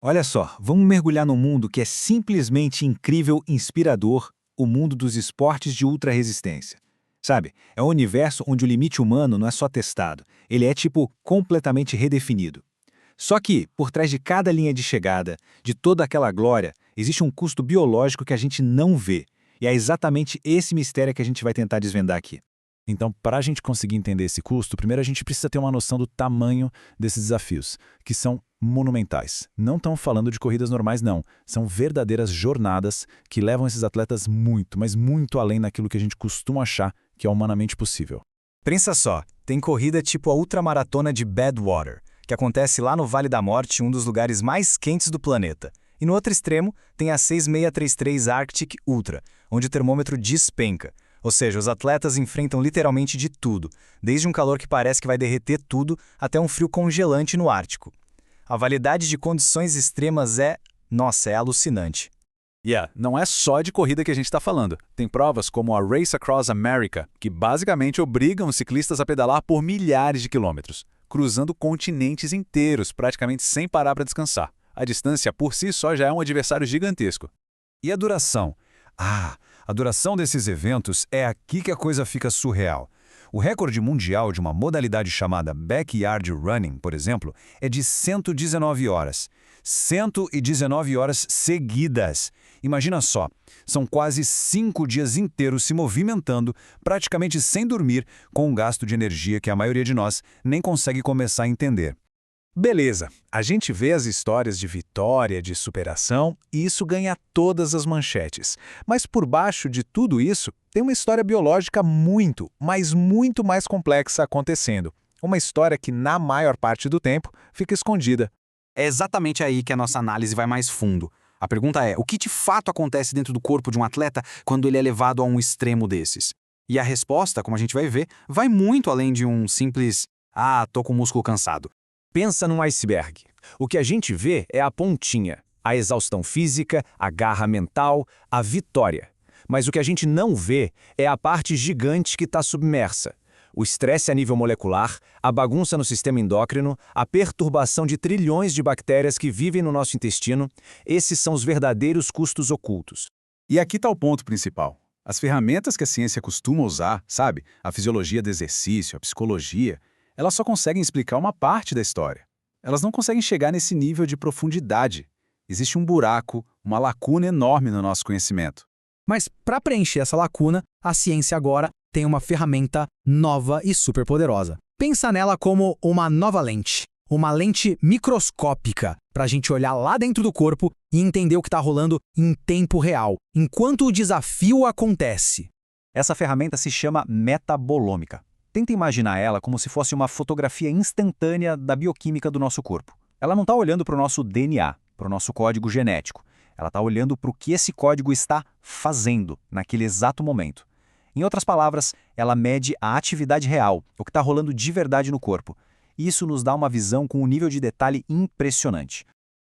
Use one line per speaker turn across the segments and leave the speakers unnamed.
Olha só, vamos mergulhar num mundo que é simplesmente incrível e inspirador, o mundo dos esportes de ultra resistência. Sabe, é um universo onde o limite humano não é só testado, ele é tipo completamente redefinido. Só que, por trás de cada linha de chegada, de toda aquela glória, existe um custo biológico que a gente não vê. E é exatamente esse mistério que a gente vai tentar desvendar aqui.
Então, para a gente conseguir entender esse custo, primeiro a gente precisa ter uma noção do tamanho desses desafios, que são monumentais. Não estamos falando de corridas normais, não. São verdadeiras jornadas que levam esses atletas muito, mas muito além daquilo que a gente costuma achar que é humanamente possível.
Pensa só, tem corrida tipo a ultramaratona de Badwater, que acontece lá no Vale da Morte, um dos lugares mais quentes do planeta. E no outro extremo, tem a 6633 Arctic Ultra, onde o termômetro despenca. Ou seja, os atletas enfrentam literalmente de tudo, desde um calor que parece que vai derreter tudo até um frio congelante no Ártico. A validade de condições extremas é alucinante.
Não é só de corrida que a gente está falando. Tem provas como a Race Across America, que basicamente obrigam os ciclistas a pedalar por milhares de quilômetros, cruzando continentes inteiros, praticamente sem parar para descansar. A distância por si só já é um adversário gigantesco.
E a duração? A duração desses eventos é aqui que a coisa fica surreal. O recorde mundial de uma modalidade chamada Backyard Running, por exemplo, é de 119 horas. 119 horas seguidas. Imagina só, são quase 5 dias inteiros se movimentando, praticamente sem dormir, com um gasto de energia que a maioria de nós nem consegue começar a entender.
Beleza, a gente vê as histórias de vitória, de superação, e isso ganha todas as manchetes. Mas por baixo de tudo isso, tem uma história biológica muito, mas muito mais complexa acontecendo. Uma história que, na maior parte do tempo, fica escondida.
É exatamente aí que a nossa análise vai mais fundo. A pergunta é, o que de fato acontece dentro do corpo de um atleta quando ele é levado a um extremo desses? E a resposta, como a gente vai ver, vai muito além de um simples tô com o músculo cansado.
Pensa num iceberg. O que a gente vê é a pontinha, a exaustão física, a garra mental, a vitória. Mas o que a gente não vê é a parte gigante que está submersa. O estresse a nível molecular, a bagunça no sistema endócrino, a perturbação de trilhões de bactérias que vivem no nosso intestino, esses são os verdadeiros custos ocultos.
E aqui está o ponto principal. As ferramentas que a ciência costuma usar, sabe? A fisiologia do exercício, a psicologia, elas só conseguem explicar uma parte da história. Elas não conseguem chegar nesse nível de profundidade. Existe um buraco, uma lacuna enorme no nosso conhecimento.
Mas para preencher essa lacuna, a ciência agora tem uma ferramenta nova e super poderosa. Pensa nela como uma nova lente. Uma lente microscópica para a gente olhar lá dentro do corpo e entender o que está rolando em tempo real, enquanto o desafio acontece.
Essa ferramenta se chama metabolômica. Tenta imaginar ela como se fosse uma fotografia instantânea da bioquímica do nosso corpo. Ela não está olhando para o nosso DNA, para o nosso código genético. Ela está olhando para o que esse código está fazendo naquele exato momento. Em outras palavras, ela mede a atividade real, o que está rolando de verdade no corpo. Isso nos dá uma visão com um nível de detalhe impressionante.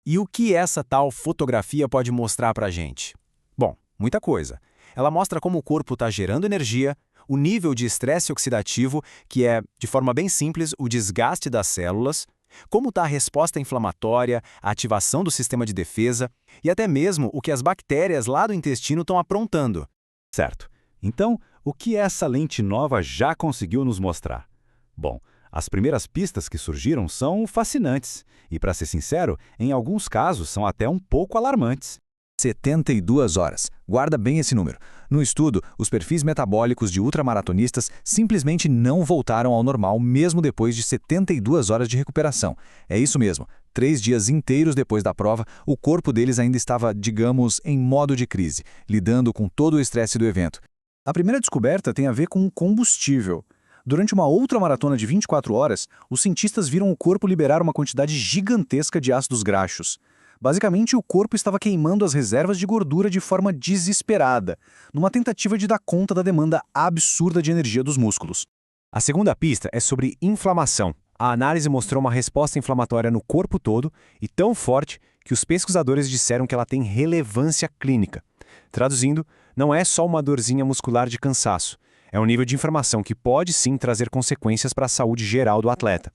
E o que essa tal fotografia pode mostrar para a gente?
Bom, muita coisa. Ela mostra como o corpo está gerando energia, o nível de estresse oxidativo, que é, de forma bem simples, o desgaste das células, como está a resposta inflamatória, a ativação do sistema de defesa e até mesmo o que as bactérias lá do intestino estão aprontando.
Certo. Então, o que essa lente nova já conseguiu nos mostrar? Bom, as primeiras pistas que surgiram são fascinantes e, para ser sincero, em alguns casos são até um pouco alarmantes.
72 horas. Guarda bem esse número. No estudo, os perfis metabólicos de ultramaratonistas simplesmente não voltaram ao normal mesmo depois de 72 horas de recuperação. É isso mesmo. 3 dias inteiros depois da prova, o corpo deles ainda estava, digamos, em modo de crise, lidando com todo o estresse do evento.
A primeira descoberta tem a ver com o combustível. Durante uma outra maratona de 24 horas, os cientistas viram o corpo liberar uma quantidade gigantesca de ácidos graxos. Basicamente, o corpo estava queimando as reservas de gordura de forma desesperada, numa tentativa de dar conta da demanda absurda de energia dos músculos.
A segunda pista é sobre inflamação. A análise mostrou uma resposta inflamatória no corpo todo e tão forte que os pesquisadores disseram que ela tem relevância clínica. Traduzindo, não é só uma dorzinha muscular de cansaço. É um nível de inflamação que pode sim trazer consequências para a saúde geral do atleta.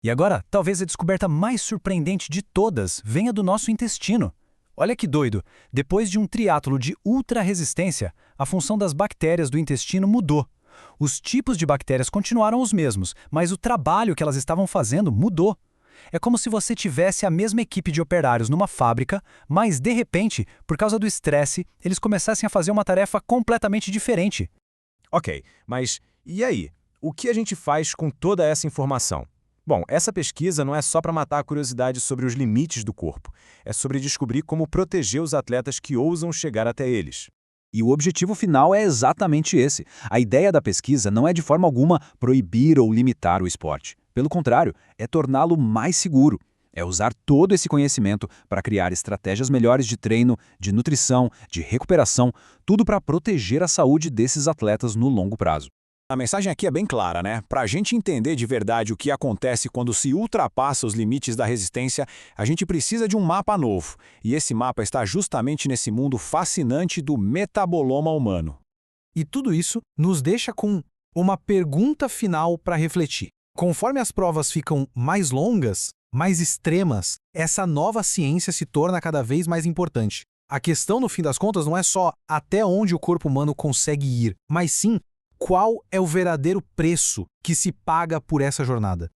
E agora, talvez a descoberta mais surpreendente de todas venha do nosso intestino. Olha que doido, depois de um triatlo de ultra-resistência, a função das bactérias do intestino mudou. Os tipos de bactérias continuaram os mesmos, mas o trabalho que elas estavam fazendo mudou. É como se você tivesse a mesma equipe de operários numa fábrica, mas, de repente, por causa do estresse, eles começassem a fazer uma tarefa completamente diferente.
Ok, mas e aí? O que a gente faz com toda essa informação? Bom, essa pesquisa não é só para matar a curiosidade sobre os limites do corpo. É sobre descobrir como proteger os atletas que ousam chegar até eles.
E o objetivo final é exatamente esse. A ideia da pesquisa não é de forma alguma proibir ou limitar o esporte. Pelo contrário, é torná-lo mais seguro. É usar todo esse conhecimento para criar estratégias melhores de treino, de nutrição, de recuperação, tudo para proteger a saúde desses atletas no longo prazo.
A mensagem aqui é bem clara, né? Para a gente entender de verdade o que acontece quando se ultrapassa os limites da resistência, a gente precisa de um mapa novo. E esse mapa está justamente nesse mundo fascinante do metaboloma humano.
E tudo isso nos deixa com uma pergunta final para refletir. Conforme as provas ficam mais longas, mais extremas, essa nova ciência se torna cada vez mais importante. A questão, no fim das contas, não é só até onde o corpo humano consegue ir, mas sim qual é o verdadeiro preço que se paga por essa jornada.